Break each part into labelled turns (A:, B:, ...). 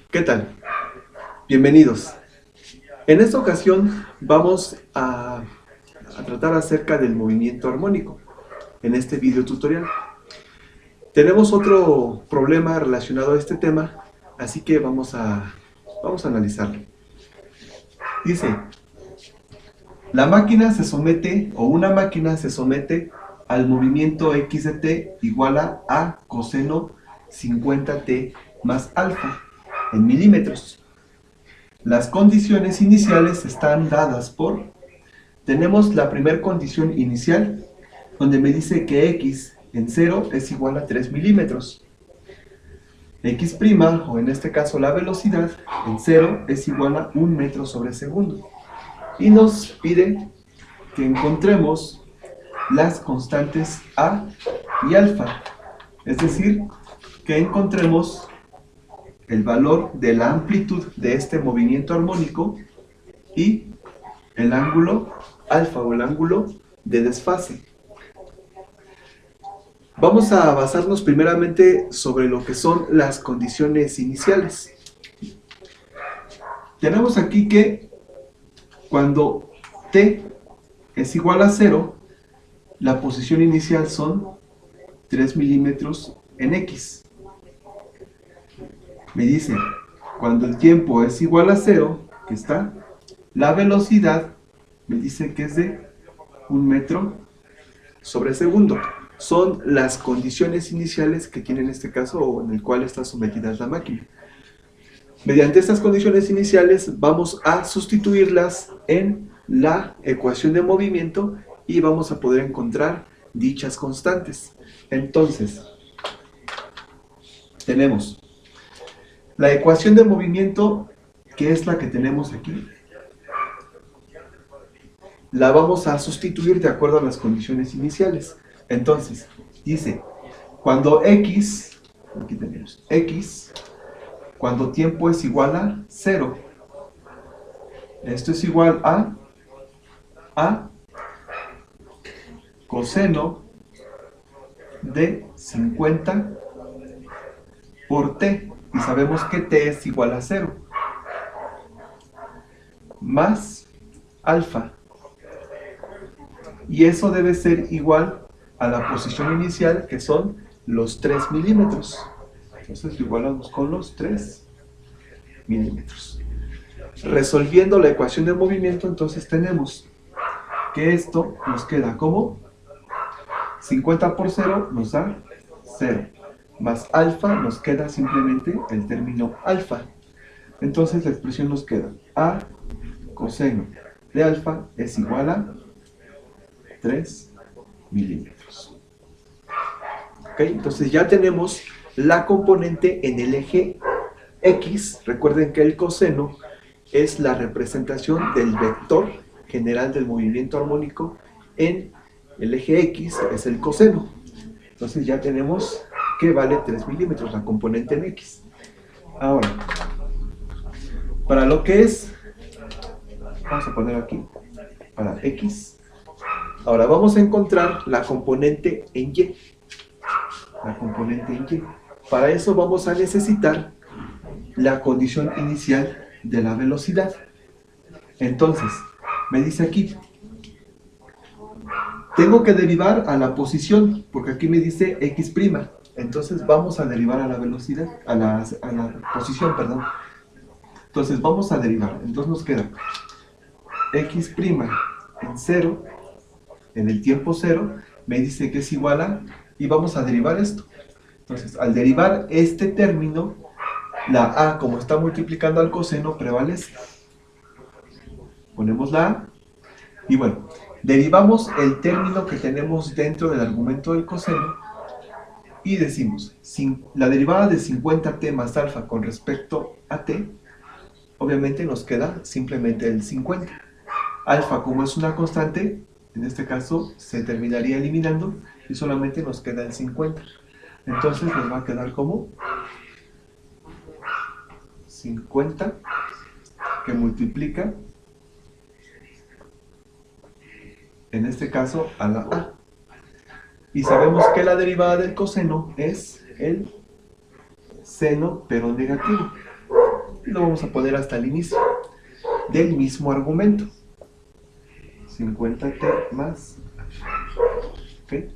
A: ¿Qué tal? Bienvenidos. En esta ocasión vamos a tratar acerca del movimiento armónico en este video tutorial. Tenemos otro problema relacionado a este tema, así que vamos a analizarlo. Dice, la máquina se somete, o una máquina se somete al movimiento x de t igual a coseno 50t más alfa en milímetros. Las condiciones iniciales están dadas por... Tenemos la primera condición inicial, donde me dice que x en 0 es igual a 3 milímetros. X', o en este caso la velocidad, en 0 es igual a 1 metro sobre segundo. Y nos pide que encontremos las constantes a y alfa. Es decir, que encontremos el valor de la amplitud de este movimiento armónico y el ángulo alfa o el ángulo de desfase. Vamos a basarnos primeramente sobre lo que son las condiciones iniciales. Tenemos aquí que cuando t es igual a 0, la posición inicial son 3 milímetros en x. Me dice, cuando el tiempo es igual a 0, que está, la velocidad me dice que es de 1 metro sobre segundo. Son las condiciones iniciales que tiene en este caso o en el cual está sometida la máquina. Mediante estas condiciones iniciales vamos a sustituirlas en la ecuación de movimiento y vamos a poder encontrar dichas constantes. Entonces, tenemos la ecuación de movimiento, que es la que tenemos aquí. La vamos a sustituir de acuerdo a las condiciones iniciales. Entonces, dice, cuando x, aquí tenemos x, cuando tiempo es igual a 0, esto es igual a coseno de 50 por t, y sabemos que t es igual a 0, más alfa. Y eso debe ser igual a la posición inicial, que son los 3 milímetros. Entonces lo igualamos con los 3 milímetros. Resolviendo la ecuación de movimiento, entonces tenemos que esto nos queda como 50 por 0 nos da 0, más alfa nos queda simplemente el término alfa. Entonces la expresión nos queda a coseno de alfa es igual a 3 milímetros. ¿Ok? Entonces ya tenemos la componente en el eje X. Recuerden que el coseno es la representación del vector general del movimiento armónico en el eje X, es el coseno. Entonces ya tenemos que vale 3 milímetros la componente en X. Ahora, para lo que es, vamos a poner aquí, para X. Ahora vamos a encontrar la componente en Y. La componente en Y. Para eso vamos a necesitar la condición inicial de la velocidad. Entonces, me dice aquí, tengo que derivar a la posición, porque aquí me dice x'. Entonces vamos a derivar a la velocidad, a la posición, perdón. Entonces vamos a derivar. Entonces nos queda x' en 0, en el tiempo 0, me dice que es igual a, y vamos a derivar esto. Entonces, al derivar este término, la a, como está multiplicando al coseno, prevalece. Ponemos la a, y bueno, derivamos el término que tenemos dentro del argumento del coseno, y decimos, la derivada de 50t más alfa con respecto a t, obviamente nos queda simplemente el 50. Alfa, como es una constante, en este caso se terminaría eliminando y solamente nos queda el 50. Entonces nos va a quedar como 50 que multiplica, en este caso, a la a. Y sabemos que la derivada del coseno es el seno, pero negativo. y lo vamos a poner hasta el inicio del mismo argumento. 50t más ¿okay?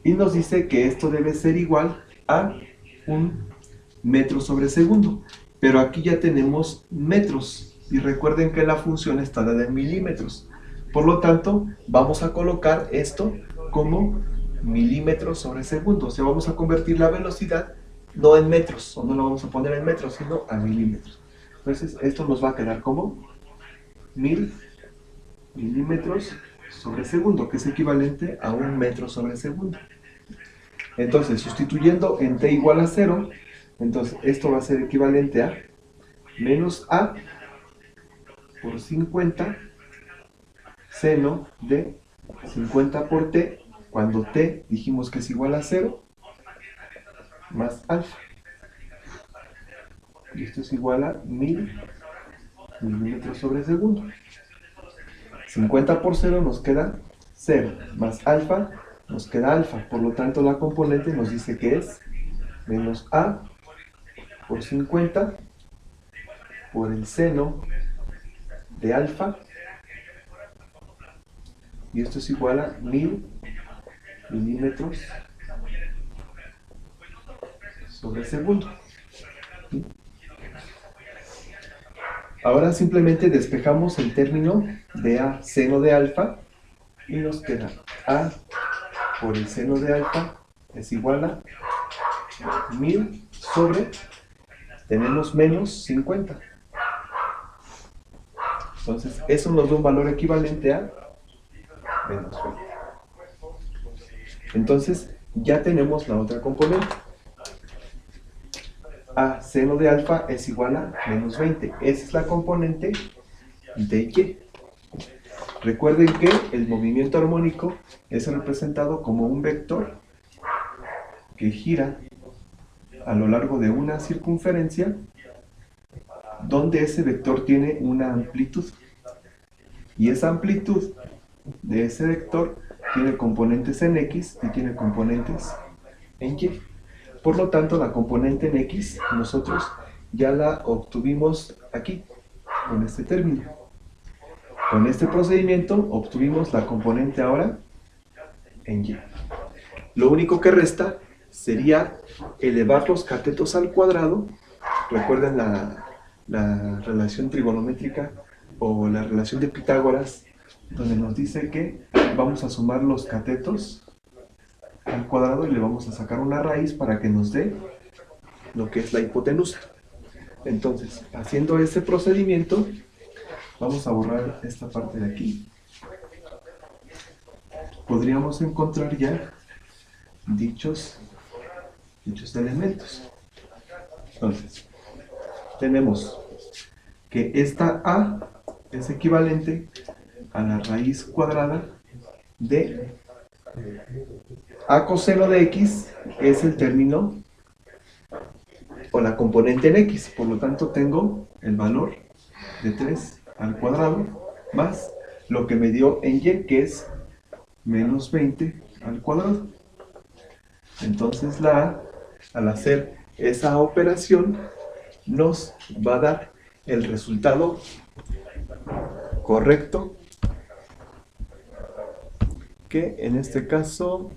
A: Y nos dice que esto debe ser igual a 1 metro sobre segundo. Pero aquí ya tenemos metros. Y recuerden que la función está dada en milímetros. Por lo tanto, vamos a colocar esto como milímetros sobre segundo. O sea, vamos a convertir la velocidad no en metros, o no lo vamos a poner en metros, sino a milímetros. Entonces, esto nos va a quedar como 1000 milímetros sobre segundo, que es equivalente a 1 metro sobre segundo. Entonces, sustituyendo en t igual a 0, entonces esto va a ser equivalente a menos a por 50 seno de 50 por t, cuando t dijimos que es igual a 0, más alfa. Y esto es igual a 1000 milímetros sobre segundo. 50 por 0 nos queda 0, más alfa nos queda alfa. Por lo tanto, la componente nos dice que es menos a por 50 por el seno de alfa. Y esto es igual a 1000 milímetros sobre segundo. Ahora simplemente despejamos el término de a seno de alfa y nos queda a por el seno de alfa es igual a 1000 sobre, tenemos menos 50. Entonces eso nos da un valor equivalente a menos 20. Entonces ya tenemos la otra componente. A seno de alfa es igual a menos 20. Esa es la componente de y. Recuerden que el movimiento armónico es representado como un vector que gira a lo largo de una circunferencia donde ese vector tiene una amplitud. Y esa amplitud de ese vector tiene componentes en x y tiene componentes en y. Por lo tanto, la componente en x nosotros ya la obtuvimos aquí, con este término. Con este procedimiento obtuvimos la componente ahora en y. Lo único que resta sería elevar los catetos al cuadrado. Recuerden la relación trigonométrica o la relación de Pitágoras, donde nos dice que vamos a sumar los catetos al cuadrado y le vamos a sacar una raíz para que nos dé lo que es la hipotenusa. Entonces, haciendo ese procedimiento, vamos a borrar esta parte de aquí. Podríamos encontrar ya dichos elementos. Entonces, tenemos que esta a es equivalente a la raíz cuadrada de a coseno de x, es el término o la componente en x. Por lo tanto, tengo el valor de 3 al cuadrado más lo que me dio en y, que es menos 20 al cuadrado. Entonces la a, al hacer esa operación, nos va a dar el resultado correcto, que en este caso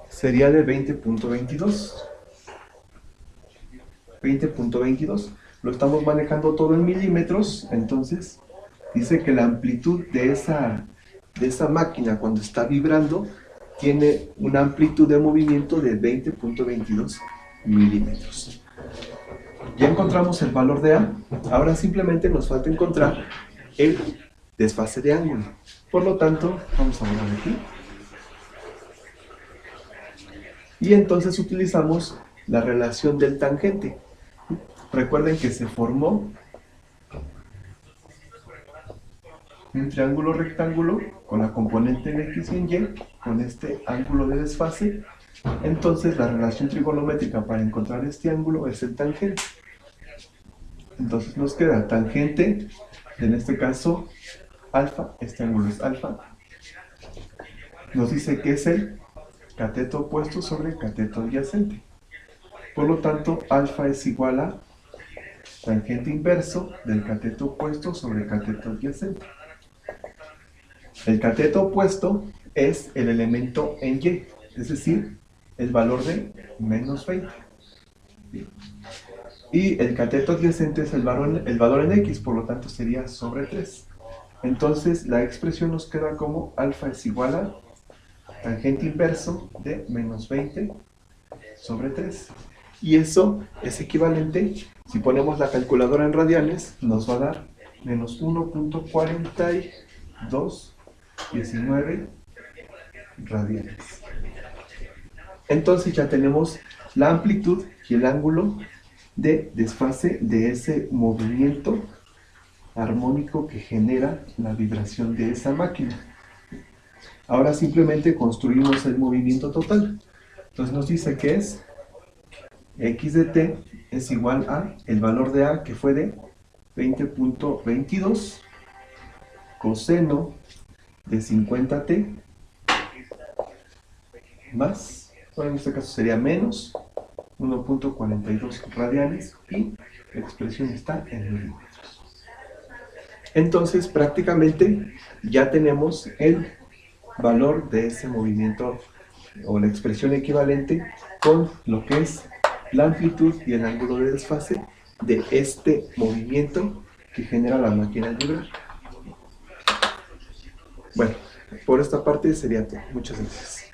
A: sería de 20.22. 20.22. Lo estamos manejando todo en milímetros, entonces dice que la amplitud de esa máquina cuando está vibrando tiene una amplitud de movimiento de 20.22 milímetros. Ya encontramos el valor de A, ahora simplemente nos falta encontrar el desfase de ángulo. Por lo tanto, vamos a borrar aquí. Y entonces utilizamos la relación del tangente. Recuerden que se formó un triángulo rectángulo con la componente en x y en y, con este ángulo de desfase. Entonces la relación trigonométrica para encontrar este ángulo es el tangente. Entonces nos queda tangente, en este caso alfa, este ángulo es alfa, nos dice que es el cateto opuesto sobre cateto adyacente. Por lo tanto, alfa es igual a tangente inverso del cateto opuesto sobre cateto adyacente. El cateto opuesto es el elemento en Y, es decir, el valor de menos 20. Y el cateto adyacente es el valor en X, por lo tanto sería sobre 3. Entonces la expresión nos queda como alfa es igual a tangente inverso de menos 20 sobre 3. Y eso es equivalente, si ponemos la calculadora en radianes, nos va a dar menos 1.4219 radianes. Entonces ya tenemos la amplitud y el ángulo de desfase de ese movimiento armónico que genera la vibración de esa máquina. Ahora simplemente construimos el movimiento total. Entonces nos dice que es x de t es igual a el valor de a, que fue de 20.22 coseno de 50t más, bueno, en este caso sería menos 1.42 radianes, y la expresión está en milímetros. Entonces prácticamente ya tenemos el valor de ese movimiento o la expresión equivalente con lo que es la amplitud y el ángulo de desfase de este movimiento que genera la máquina al vibrar. Bueno, por esta parte sería todo. Muchas gracias.